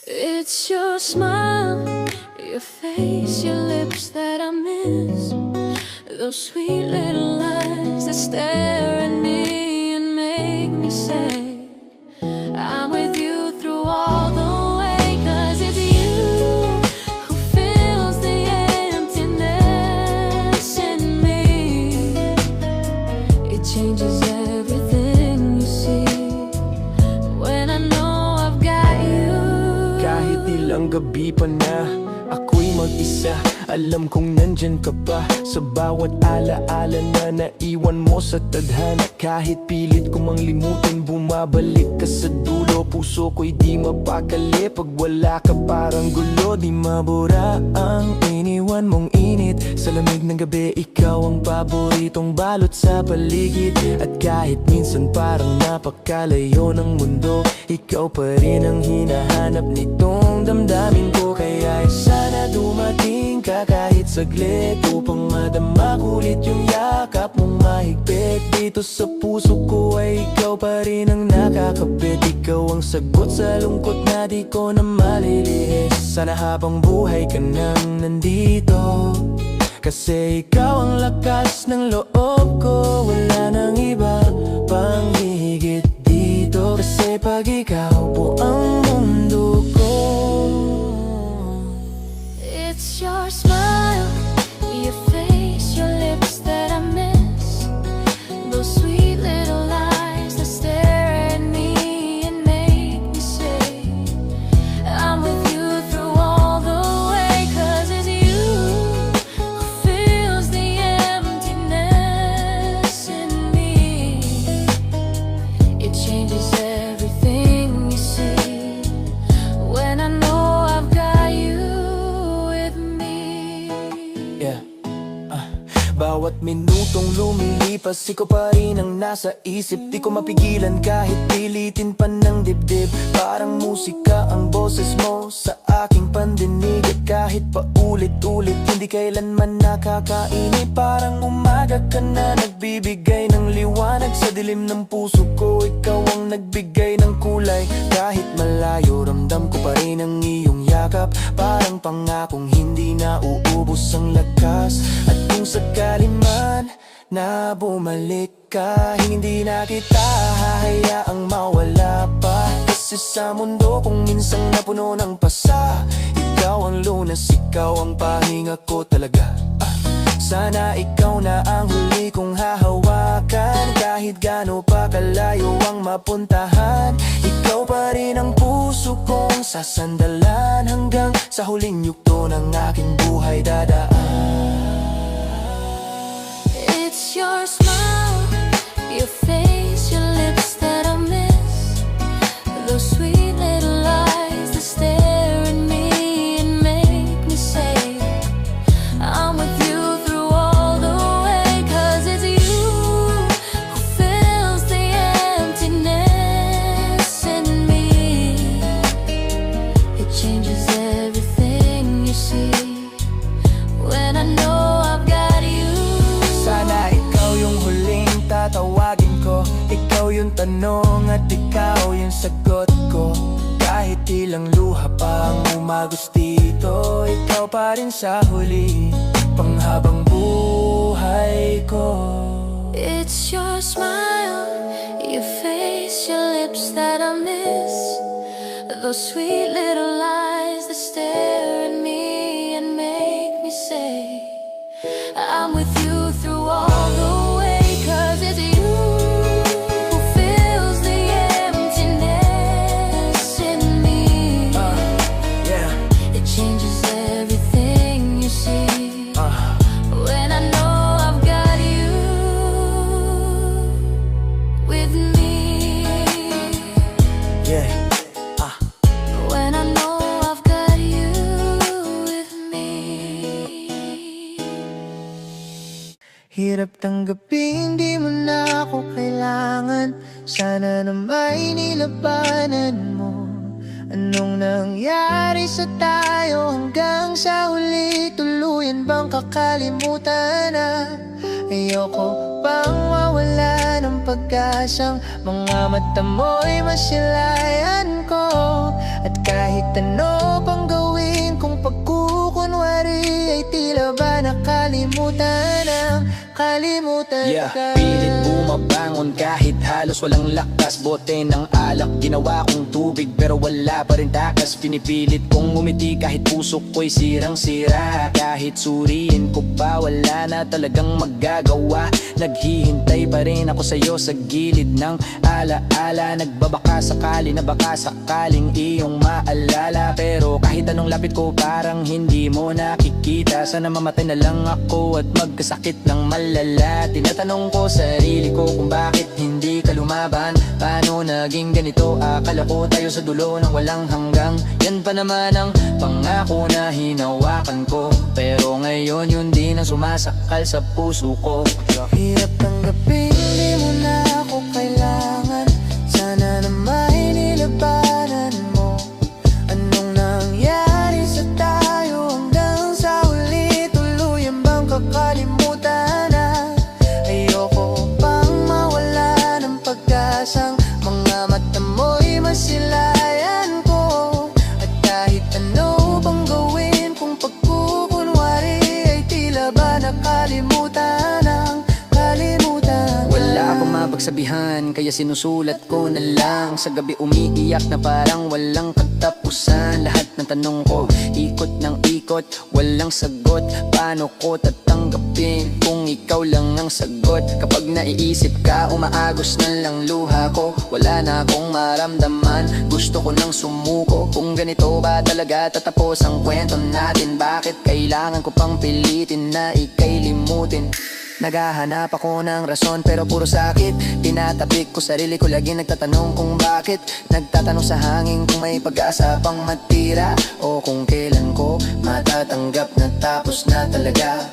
It's your smile, your face, your lips that I miss. Those sweet little eyes that stare at me and make me say I'm with you through all the way. 'Cause it's you who fills the emptiness in me. It changes everything you see when I know I've got you. Kahit ilang gabi pa na ako'y mag-isa, alam kong nandyan ka pa sa bawat alaala na naiwan mo sa tadhana. Kahit pilit ko mang limutin, bumabalik ka sa dulo. Puso ko'y di mapakali pag wala ka, parang gulo. Di mabura ang iniwan mong init sa lamig ng gabi. Ikaw ang paboritong balot sa paligid. At kahit minsan parang napakalayo ng mundo, ikaw pa rin ang hinahanap nitong damdamin ko. Kaya sana dumating ka kahit saglit upang madama ko ulit yung yakap mong mahigpit. Dito sa puso ko ay ikaw pa rin ang nakakapit. Ikaw ang sagot sa lungkot na di ko na malilihis. Sana habang buhay ka nang nandito, kasi ikaw ang lakas ng loob ko. Wala nang iba pang hihigit dito, kasi pag ikaw buong mundo ko. It's your smile, your face, your lips that I miss. Those sweet little eyes that stare at me and make me say I'm with you through all the way. 'Cause it's you who fills the emptiness in me. It changes everything you see when I know I've got you with me. Yeah. Bawat minutong lumilipas, ikaw pa rin ang nasa isip. Di ko mapigilan kahit pilitin pa ng dibdib. Parang musika ang boses mo sa aking pandinig. At kahit pa ulit-ulit, hindi kailanman nakakainip. Parang umaga ka na, nagbibigay ng liwanag sa dilim ng puso ko. Ikaw ang nagbigay ng kulay. Kahit malayo, ramdam ko pa rin ang iyong yakap. Parang pangakong hindi na uubos ang lakas. At kung sakali man na bumalik ka, hindi na kita hahayaang mawala pa. Kasi sa mundo kung minsan napuno ng pasa, ikaw ang lunas, ikaw ang pahinga ko talaga. Sana ikaw na ang huli kong hahawakan. Kahit gaano pa kalayo ang mapuntahan, ikaw pa rin ang puso kong sasandalan. Hanggang sa huling yugto ng aking buhay dadaan. It's your smile, your face, your lips that I miss. Those sweet little eyes that stare at me and make me say I'm with you through all the way. 'Cause it's you who fills the emptiness in me. It changes everything you see when I know I've got you. Sana ikaw yung huling tatawagin ko. Ikaw yung tanong at ikaw yung sagot ko. Kahit ilang luha pa ang umagos dito, ikaw pa rin sa huli, panghabang buhay ko. It's your smile, your face, your lips that I miss. Those sweet little eyes that stare at me and make me say I'm with you through all the way. 'Cause it's you who fills the emptiness in me. Yeah. It changes everything you see when I know I've got you with me. Yeah. When I know I've got you with me. Hirap tanggapin, di mo na ako kailangan. Sana na may nilabanan mo. Anong nangyari sa tayo hanggang sa huli? Tuluyan bang kakalimutan na? Ayoko pang mawala ng pag-asang mga mata mo'y masilayan ko. At kahit ano pang gawin kung pagkukunwari ay tila ba nakalimutan ang kalimutan Yeah, ka. pilit bumabangon kahit halos walang lakas. Bote ng alak, ginawa kong tubig pero wala pa rin takas. Pinipilit kong umiti kahit puso ko'y sirang-sira. Kahit suriin ko pa, wala na talagang magagawa. Naghihintay pa rin ako sa'yo sa gilid ng alaala. Nagbabaka sakali na baka sakaling iyong maalala. Pero kahit anong lapit ko parang hindi mo nakikita. Sana mamatay na lang ako at magkasakit ng malala. Tinatanong ko sarili ko kung bakit hindi ka lumaban. Paano naging ganito? Akala ko tayo sa dulo ng walang hanggang. Yan pa naman ang pangako na hinawakan ko. Pero ngayon yun din ang sumasakal sa puso ko. Hirap tanggapin, di mo na ako kailangan. Sana na may nilabanan mo. Anong nangyari sa tayo hanggang sa huli? Tuluyan bang kakalimutan na? Ayoko pang mawala ng pag-asang mga mata mo'y masilayan ko. At kahit ano bang gawin kung pagkukunwari ay tila ba nakalimutan ang kalimutan. Wala akong mapagsabihan kaya sinusulat ko na lang. Sa gabi umiiyak na parang walang katapusan. Lahat ng tanong ko, ikot ng ikot, walang sagot. Paano ko tatanggapin kung ikaw lang ang sagot? Kapag naiisip ka, umaagos na lang luha ko. Wala na akong maramdaman, gusto ko nang sumuko. Kung ganito ba talaga tatapos ang kwento natin? Bakit kailangan ko pang pilitin na ika'y limutin? Naghahanap ako ng rason pero puro sakit. Tinatapik ko sarili ko, lagi nagtatanong kung bakit. Nagtatanong sa hangin kung may pag-asa pang matira, o kung kailan ko matatanggap na tapos na talaga.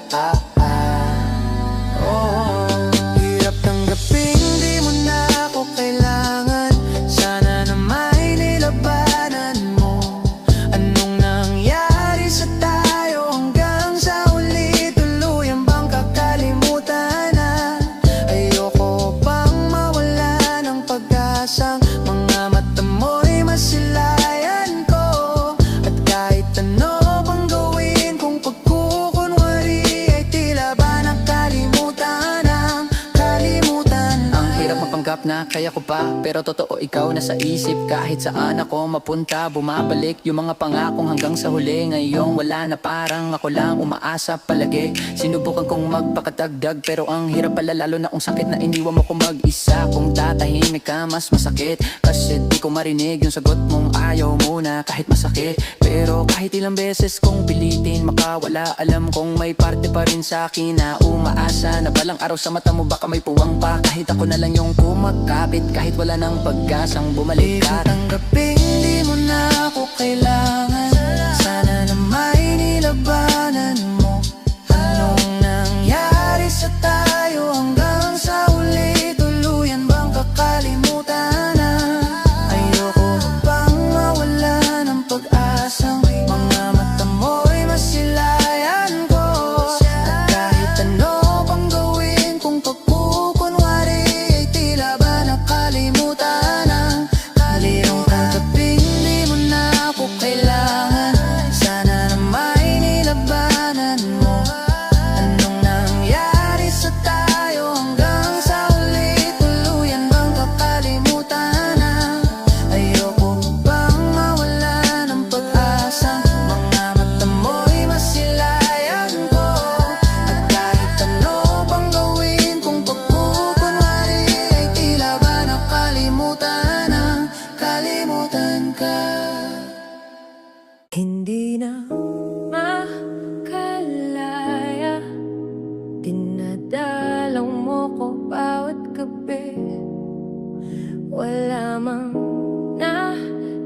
Hirap tanggapin, di mo na ako kailangan. Sana na may nilabanan mo. Anong nangyari sa tayo hanggang sa huli? Tuluyan bang kakalimutan na? Ayoko pang mawala ng pag-asang mga mata mo'y masilayan ko. At kahit ano bang gawin kung pagkukunwari ay tila ba nakalimutan ang kalimutan na. Ang hirap mapanggap na kaya ko pa, pero totoo ikaw na sa isip. Kahit saan ako mapunta, bumabalik yung mga pangakong hanggang sa huli. Ngayong wala na, parang ako lang umaasa palagi. Sinubukan kong magpakadagdag pero ang hirap pala, lalo na kung sakit na iniwan mo ko mag-isa. Kung tatahimik ka mas masakit, kasi di ko marinig yung sagot mong ayaw muna kahit masakit. Pero kahit ilang beses kong pilitin makawala, alam kong may parte pa rin sa akin na umaasa na balang araw sa mata mo baka may puwang pa. Kahit ako na lang yung kumakapit, kahit wala nang pag-asang bumalik ka. Tanggapin, di mo na ako kailangan. Sana na may nilabanan mo. Anong nangyari sa tayo hanggang sa huli? Tuluyan bang kakalimutan na? Ayoko pang mawala ng pag-asang mga mata mo'y masilayan ko. At kahit ano pang gawin kung pagkukunwari ay tila ba nakalimutan ang kalirong tanggapin, di mo na ako kailangan. Sana na may nilabanan mo. Anong nangyari sa tayo hanggang sa huli? Tuluyan bang kakalimutan na? Ayoko pang mawala ng pag-asa, mga mata mo'y masilayan ko. At kahit ano pang gawin kung pagkukunwari ay tila ba nakalimutan ang kalimutan ka. Hindi na makalaya, dinadalang mo ko bawat gabi. Wala mang nakikita,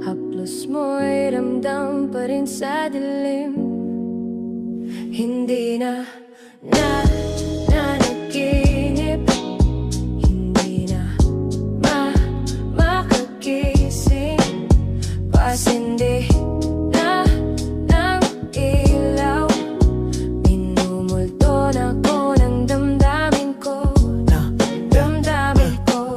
haplos mo'y ramdam pa rin sa dilim. Hindi na nanaginip, hindi na makagising. Pasindi na ng ilaw, minumulto na ko ng damdamin ko.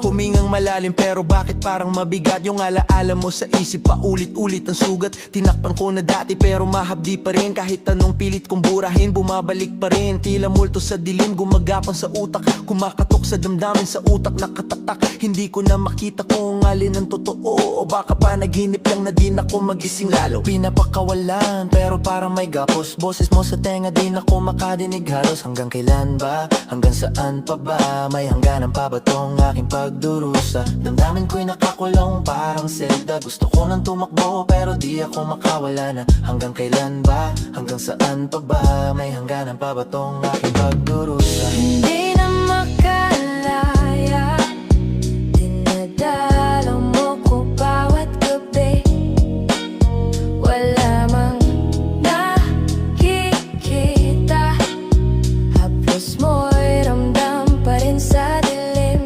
Humingang malalim pero bakit parang mabigat yung alaala mo sa isip. Paulit-ulit ang sugat, tinakpan ko na dati pero mahabdi pa rin. Kahit anong pilit kong burahin, bumabalik pa rin. Tila multo sa dilim, gumagapang sa utak, kumakatok sa damdamin, sa utak nakatatak. Hindi ko na makita kung alin ang totoo, o baka panaginip lang na din ako magising lalo. Pinapakawalan pero parang may gapos, boses mo sa tenga din ako makadinig halos. Hanggang kailan ba? Hanggang saan pa ba? May hangganan pa ba tong aking pagdurusa? Damdamin ko'y nakakulong parang selda. Gusto ko nang tumakbo pero di ako makawala na. Hanggang kailan ba? Hanggang saan pa ba? May hangganan pa ba tong aking pagdurusa? Hindi na makalaya, dinadala mo ko bawat gabi. Wala mang nakikita, haplos mo'y ramdam pa rin sa dilim.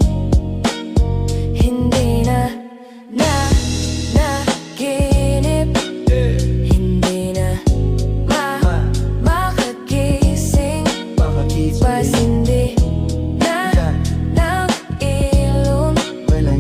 Hindi na naginip, hindi na makagising. Bas hindi na ng ilong,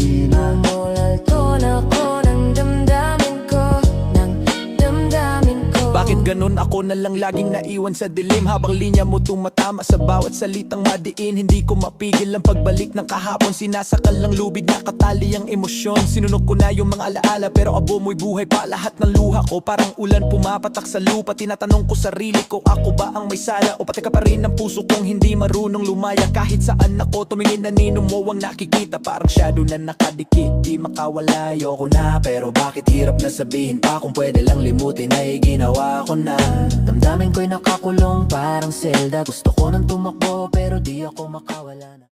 mumulalto na ko ng damdamin ko, ng damdamin ko. Bakit ganun ako na lang laging naiwan sa dilim, habang linya mo tumatama sa bawat salitang madiin. Hindi ko mapigil ang pagbalik ng kahapon, sinasakal ng lubid, nakatali ang emosyon. Sinunok ko na yung mga alaala pero abo mo'y buhay pa. Lahat ng luha ko parang ulan pumapatak sa lupa. Tinatanong ko sarili ko, ako ba ang may sala o pati ka pa rin ang puso kong hindi marunong lumaya? Kahit saan ako tumingin na mo ang nakikita, parang shadow na nakadikit, di makawala. Ayoko na pero bakit hirap na sabihin pa, kung pwede lang limutin ay ginawa ko na. Damdamin ko'y nakakulong parang selda. Gusto ko nang tumakbo pero di ako makawala na.